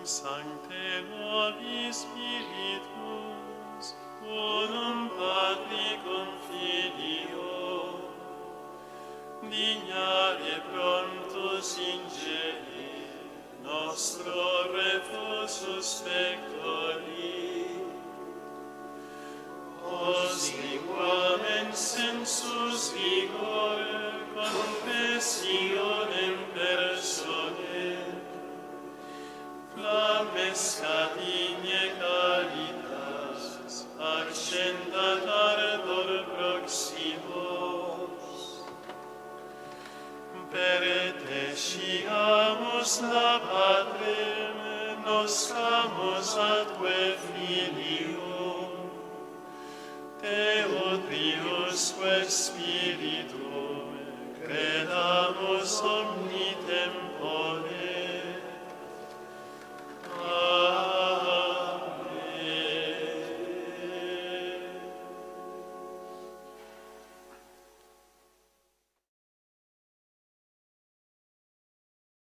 Sancte Novi Spiritus, unum Patri cum Filio, dignare prontus ingeri, nostro refusus pectori, os liquamen sensus vigor, confessionem persone, flammes catigne caritas, accendat ardor proximos. Per te sciamus la Patrem, noscamus atque Filium, Deo Triusque Spiritum, credamus omni tempore,